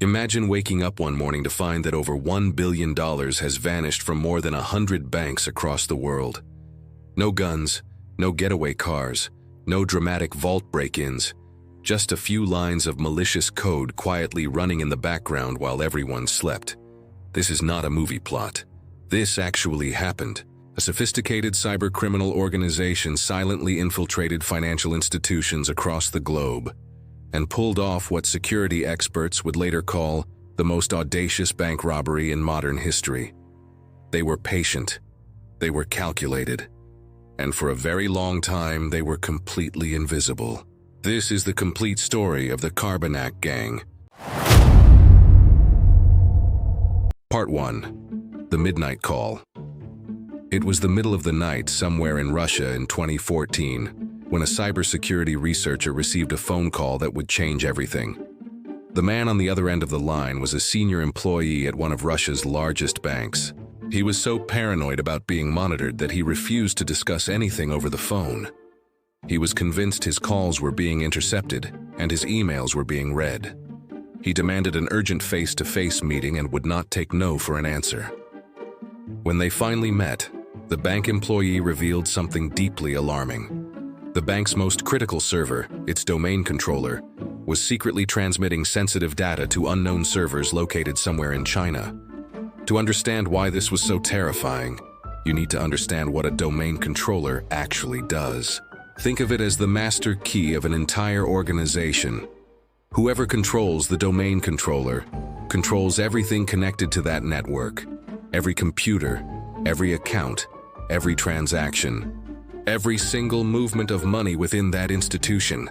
Imagine waking up one morning to find that over $1 billion has vanished from more than 100 banks across the world. No guns, no getaway cars, no dramatic vault break-ins, just a few lines of malicious code quietly running in the background while everyone slept. This is not a movie plot. This actually happened. A sophisticated cybercriminal organization silently infiltrated financial institutions across the globe and pulled off what security experts would later call the most audacious bank robbery in modern history. They were patient, they were calculated, and for a very long time they were completely invisible. This is the complete story of the Carbanak gang. Part 1. The Midnight Call. It was the middle of the night somewhere in Russia in 2014 when a cybersecurity researcher received a phone call that would change everything. The man on the other end of the line was a senior employee at one of Russia's largest banks. He was so paranoid about being monitored that he refused to discuss anything over the phone. He was convinced his calls were being intercepted and his emails were being read. He demanded an urgent face-to-face meeting and would not take no for an answer. When they finally met, the bank employee revealed something deeply alarming. The bank's most critical server, its domain controller, was secretly transmitting sensitive data to unknown servers located somewhere in China. To understand why this was so terrifying, you need to understand what a domain controller actually does. Think of it as the master key of an entire organization. Whoever controls the domain controller controls everything connected to that network. Every computer, every account, every transaction, every single movement of money within that institution.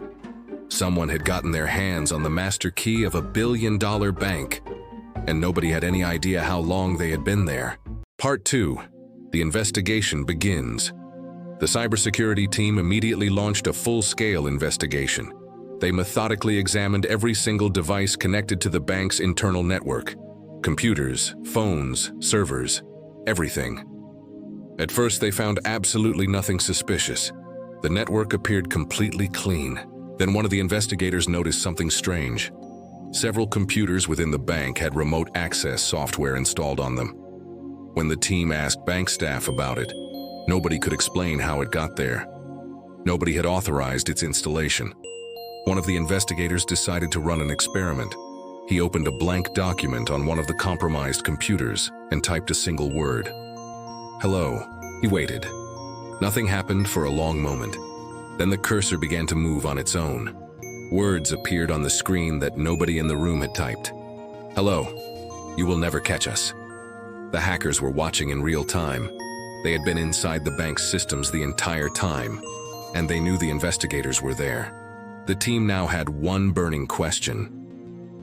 Someone had gotten their hands on the master key of $1 billion bank, and nobody had any idea how long they had been there. Part 2. The investigation begins. The cybersecurity team immediately launched a full-scale investigation. They methodically examined every single device connected to the bank's internal network. Computers, phones, servers, everything. At first, they found absolutely nothing suspicious. The network appeared completely clean. Then one of the investigators noticed something strange. Several computers within the bank had remote access software installed on them. When the team asked bank staff about it, nobody could explain how it got there. Nobody had authorized its installation. One of the investigators decided to run an experiment. He opened a blank document on one of the compromised computers and typed a single word. "Hello." He waited. Nothing happened for a long moment. Then the cursor began to move on its own. Words appeared on the screen that nobody in the room had typed. "Hello. You will never catch us." The hackers were watching in real time. They had been inside the bank's systems the entire time, and they knew the investigators were there. The team now had one burning question.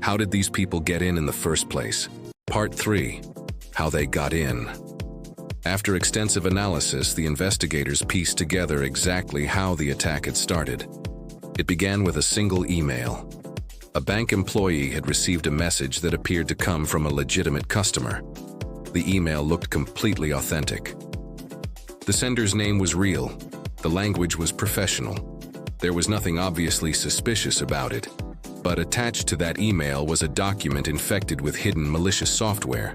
How did these people get in the first place? Part 3. How they got in. After extensive analysis, the investigators pieced together exactly how the attack had started. It began with a single email. A bank employee had received a message that appeared to come from a legitimate customer. The email looked completely authentic. The sender's name was real. The language was professional. There was nothing obviously suspicious about it, but attached to that email was a document infected with hidden malicious software.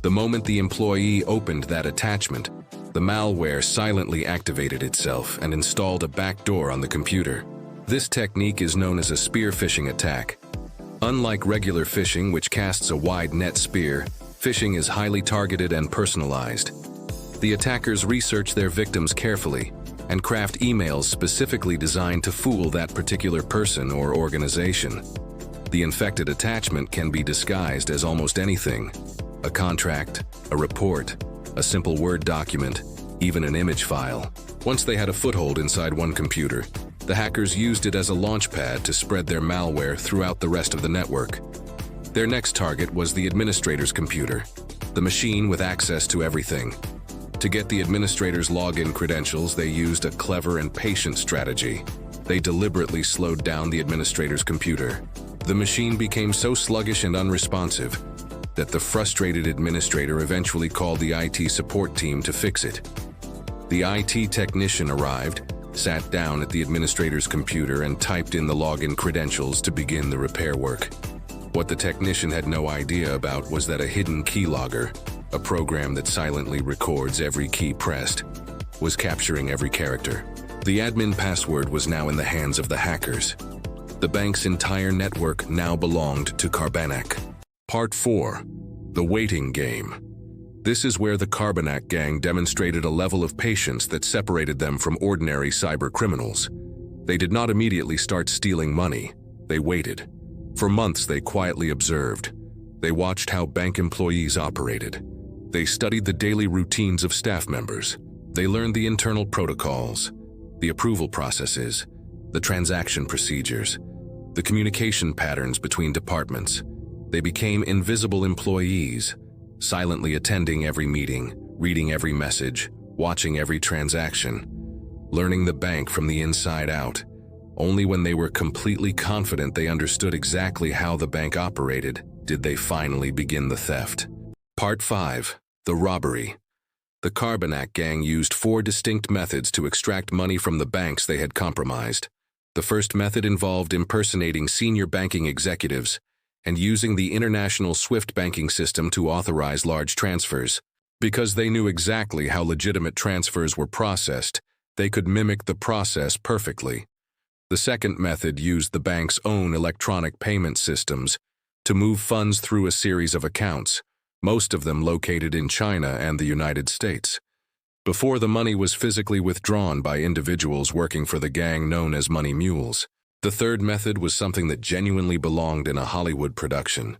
The moment the employee opened that attachment, the malware silently activated itself and installed a backdoor on the computer. This technique is known as a spear phishing attack. Unlike regular phishing, which casts a wide net spear, phishing is highly targeted and personalized. The attackers research their victims carefully and craft emails specifically designed to fool that particular person or organization. The infected attachment can be disguised as almost anything: a contract, a report, a simple Word document, even an image file. Once they had a foothold inside one computer, the hackers used it as a launchpad to spread their malware throughout the rest of the network. Their next target was the administrator's computer, the machine with access to everything. To get the administrator's login credentials, they used a clever and patient strategy. They deliberately slowed down the administrator's computer. The machine became so sluggish and unresponsive that the frustrated administrator eventually called the IT support team to fix it. The IT technician arrived, sat down at the administrator's computer, and typed in the login credentials to begin the repair work. What the technician had no idea about was that a hidden keylogger, a program that silently records every key pressed, was capturing every character. The admin password was now in the hands of the hackers. The bank's entire network now belonged to Carbanak. Part 4. The Waiting Game. This is where the Carbanak gang demonstrated a level of patience that separated them from ordinary cyber criminals. They did not immediately start stealing money. They waited. For months, they quietly observed. They watched how bank employees operated. They studied the daily routines of staff members. They learned the internal protocols, the approval processes, the transaction procedures, the communication patterns between departments. They became invisible employees, silently attending every meeting, reading every message, watching every transaction, learning the bank from the inside out. Only when they were completely confident they understood exactly how the bank operated did they finally begin the theft. Part 5. The Robbery. The Carbanak gang used 4 distinct methods to extract money from the banks they had compromised. The first method involved impersonating senior banking executives and using the international SWIFT banking system to authorize large transfers. Because they knew exactly how legitimate transfers were processed, they could mimic the process perfectly. The second method used the bank's own electronic payment systems to move funds through a series of accounts, most of them located in China and the United States, before the money was physically withdrawn by individuals working for the gang known as money mules. The third method was something that genuinely belonged in a Hollywood production.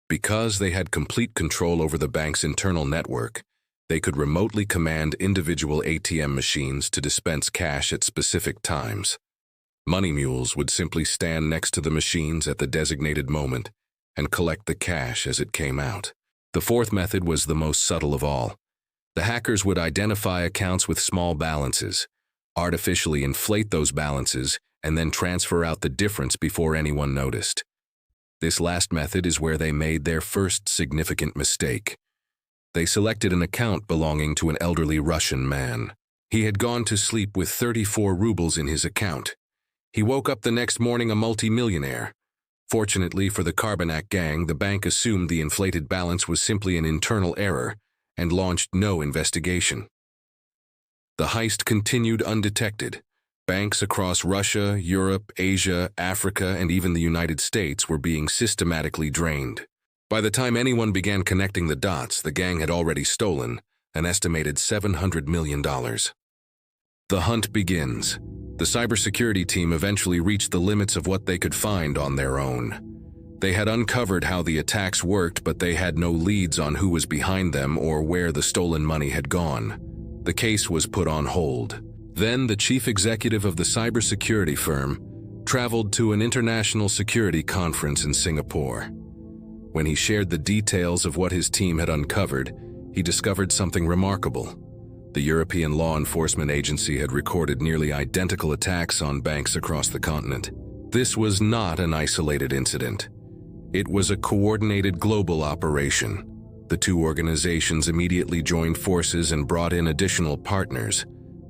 Because they had complete control over the bank's internal network, they could remotely command individual ATM machines to dispense cash at specific times. Money mules would simply stand next to the machines at the designated moment and collect the cash as it came out. The fourth method was the most subtle of all. The hackers would identify accounts with small balances, artificially inflate those balances, and then transfer out the difference before anyone noticed. This last method is where they made their first significant mistake. They selected an account belonging to an elderly Russian man. He had gone to sleep with 34 rubles in his account. He woke up the next morning a multi-millionaire. Fortunately for the Carbanak gang, the bank assumed the inflated balance was simply an internal error and launched no investigation. The heist continued undetected. Banks across Russia, Europe, Asia, Africa, and even the United States were being systematically drained. By the time anyone began connecting the dots, the gang had already stolen an estimated $700 million. The hunt begins. The cybersecurity team eventually reached the limits of what they could find on their own. They had uncovered how the attacks worked, but they had no leads on who was behind them or where the stolen money had gone. The case was put on hold. Then the chief executive of the cybersecurity firm traveled to an international security conference in Singapore. When he shared the details of what his team had uncovered, he discovered something remarkable. The European law enforcement agency had recorded nearly identical attacks on banks across the continent. This was not an isolated incident. It was a coordinated global operation. The two organizations immediately joined forces and brought in additional partners,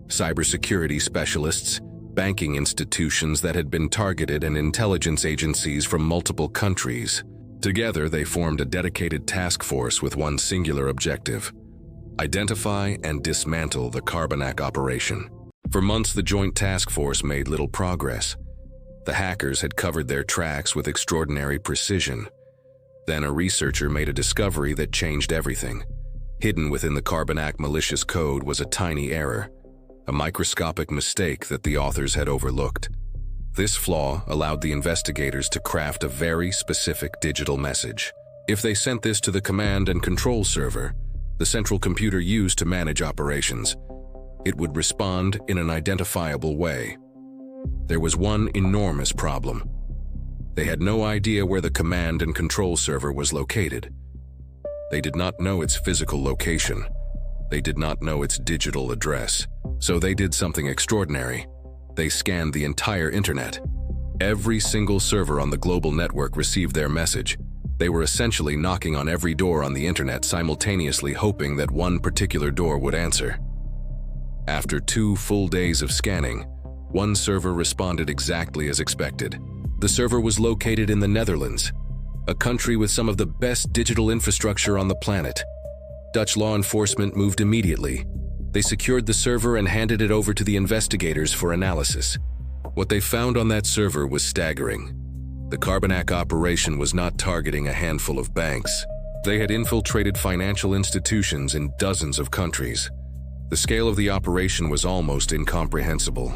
cybersecurity specialists, banking institutions that had been targeted, and intelligence agencies from multiple countries. Together, they formed a dedicated task force with one singular objective: identify and dismantle the Carbanak operation. For months, the joint task force made little progress. The hackers had covered their tracks with extraordinary precision. Then a researcher made a discovery that changed everything. Hidden within the Carbanak malicious code was a tiny error, a microscopic mistake that the authors had overlooked. This flaw allowed the investigators to craft a very specific digital message. If they sent this to the command and control server, the central computer used to manage operations, it would respond in an identifiable way. There was one enormous problem. They had no idea where the command and control server was located. They did not know its physical location. They did not know its digital address. So they did something extraordinary. They scanned the entire internet. Every single server on the global network received their message. They were essentially knocking on every door on the internet simultaneously, hoping that one particular door would answer. After 2 full days of scanning, one server responded exactly as expected. The server was located in the Netherlands. a country with some of the best digital infrastructure on the planet. Dutch law enforcement moved immediately. They secured the server and handed it over to the investigators for analysis. What they found on that server was staggering. The Carbanak operation was not targeting a handful of banks. They had infiltrated financial institutions in dozens of countries. The scale of the operation was almost incomprehensible.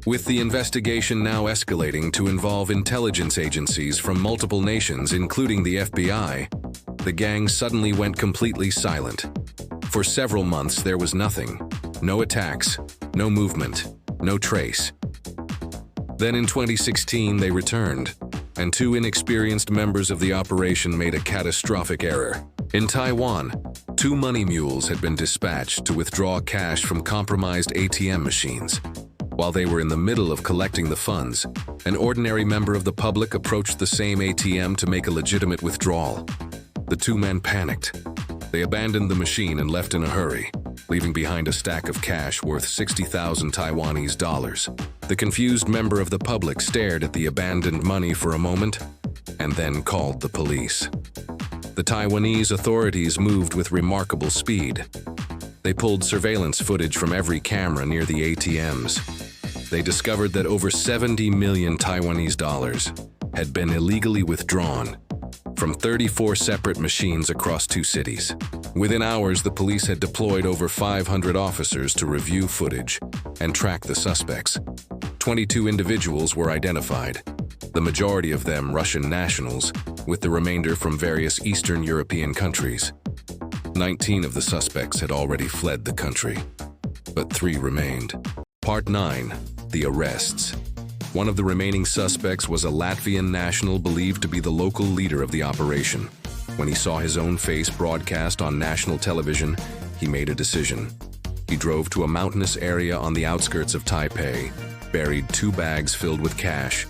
With the investigation now escalating to involve intelligence agencies from multiple nations, including the FBI, the gang suddenly went completely silent. For several months, there was nothing. No attacks, no movement, no trace. Then in 2016, they returned, and two inexperienced members of the operation made a catastrophic error. In Taiwan, two money mules had been dispatched to withdraw cash from compromised ATM machines. While they were in the middle of collecting the funds, an ordinary member of the public approached the same ATM to make a legitimate withdrawal. The two men panicked. They abandoned the machine and left in a hurry, leaving behind a stack of cash worth 60,000 Taiwanese dollars. The confused member of the public stared at the abandoned money for a moment and then called the police. The Taiwanese authorities moved with remarkable speed. They pulled surveillance footage from every camera near the ATMs. They discovered that over 70 million Taiwanese dollars had been illegally withdrawn from 34 separate machines across two cities. Within hours, the police had deployed over 500 officers to review footage and track the suspects. 22 individuals were identified, the majority of them Russian nationals, with the remainder from various Eastern European countries. 19 of the suspects had already fled the country, but 3 remained. Part 9. The Arrests. One of the remaining suspects was a Latvian national believed to be the local leader of the operation. When he saw his own face broadcast on national television, he made a decision. He drove to a mountainous area on the outskirts of Taipei, buried 2 bags filled with cash,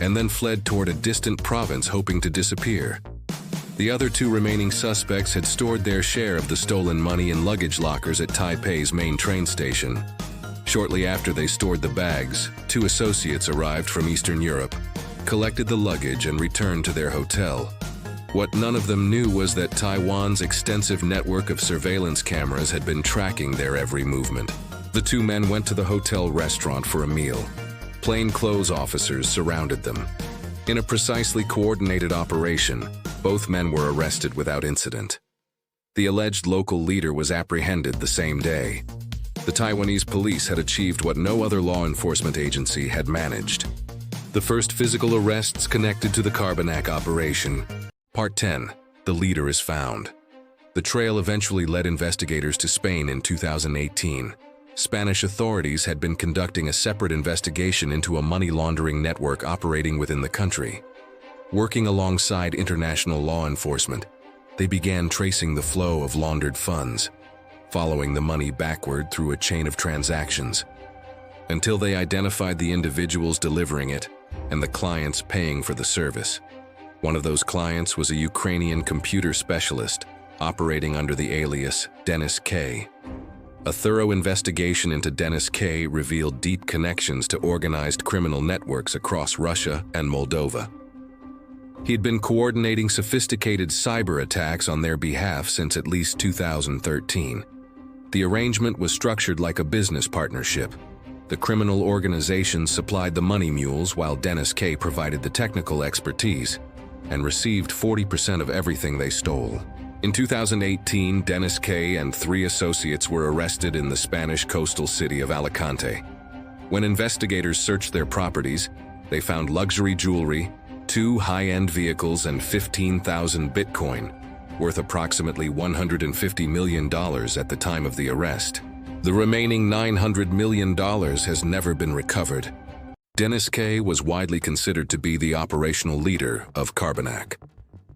and then fled toward a distant province hoping to disappear. The other 2 remaining suspects had stored their share of the stolen money in luggage lockers at Taipei's main train station. Shortly after they stored the bags, 2 associates arrived from Eastern Europe, collected the luggage and returned to their hotel. What none of them knew was that Taiwan's extensive network of surveillance cameras had been tracking their every movement. The 2 men went to the hotel restaurant for a meal. Plainclothes officers surrounded them. In a precisely coordinated operation, both men were arrested without incident. The alleged local leader was apprehended the same day. The Taiwanese police had achieved what no other law enforcement agency had managed. The first physical arrests connected to the Carbanak operation. Part 10. The leader is found. The trail eventually led investigators to Spain in 2018. Spanish authorities had been conducting a separate investigation into a money laundering network operating within the country. Working alongside international law enforcement, they began tracing the flow of laundered funds, following the money backward through a chain of transactions, until they identified the individuals delivering it and the clients paying for the service. One of those clients was a Ukrainian computer specialist operating under the alias Dennis K. A thorough investigation into Dennis K. revealed deep connections to organized criminal networks across Russia and Moldova. He had been coordinating sophisticated cyber attacks on their behalf since at least 2013. The arrangement was structured like a business partnership. The criminal organization supplied the money mules while Dennis K. provided the technical expertise and received 40% of everything they stole. In 2018, Dennis K. and 3 associates were arrested in the Spanish coastal city of Alicante. When investigators searched their properties, they found luxury jewelry, 2 high-end vehicles, and 15,000 Bitcoin, worth approximately $150 million at the time of the arrest. The remaining $900 million has never been recovered. Dennis K. was widely considered to be the operational leader of Carbanak,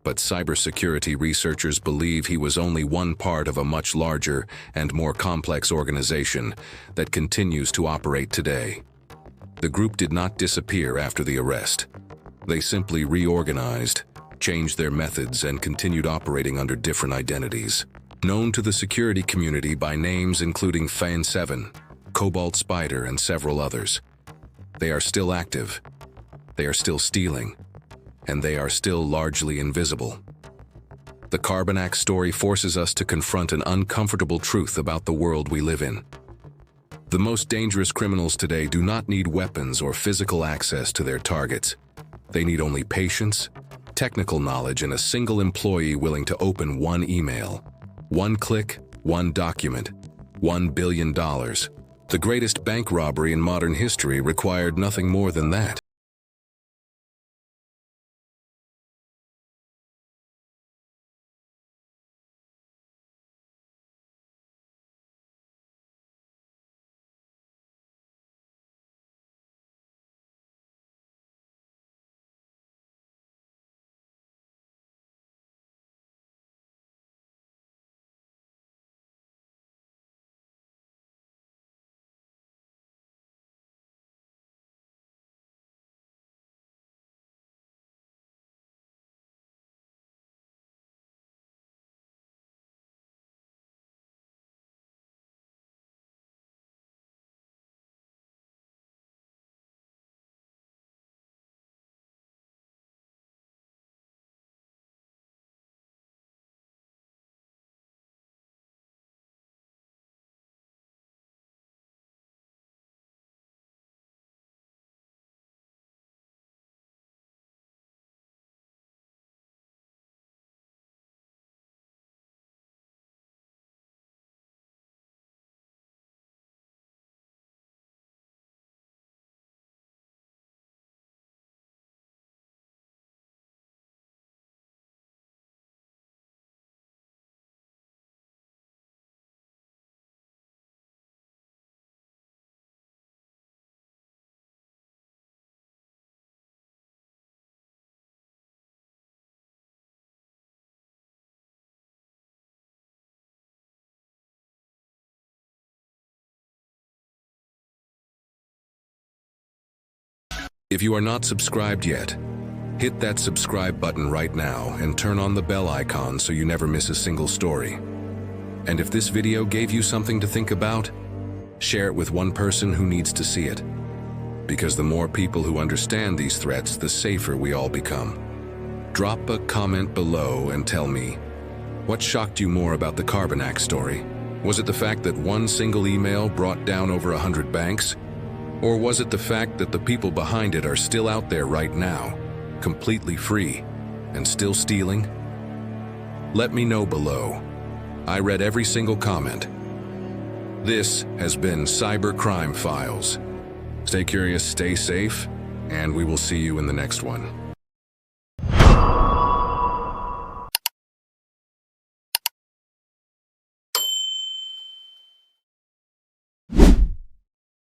but cybersecurity researchers believe he was only one part of a much larger and more complex organization that continues to operate today. The group did not disappear after the arrest. They simply reorganized, changed their methods, and continued operating under different identities. Known to the security community by names including Fan 7, Cobalt Spider, and several others. They are still active. They are still stealing. and they are still largely invisible. The Carbanak story forces us to confront an uncomfortable truth about the world we live in. The most dangerous criminals today do not need weapons or physical access to their targets. They need only patience, technical knowledge, and a single employee willing to open one email. One click, one document, $1 billion. The greatest bank robbery in modern history required nothing more than that. If you are not subscribed yet, hit that subscribe button right now and turn on the bell icon so you never miss a single story. And if this video gave you something to think about, share it with one person who needs to see it. Because the more people who understand these threats, the safer we all become. Drop a comment below and tell me, what shocked you more about the Carbanak story? Was it the fact that one single email brought down over 100 banks? Or was it the fact that the people behind it are still out there right now, completely free, and still stealing? Let me know below. I read every single comment. This has been Cybercrime Files. Stay curious, stay safe, and we will see you in the next one.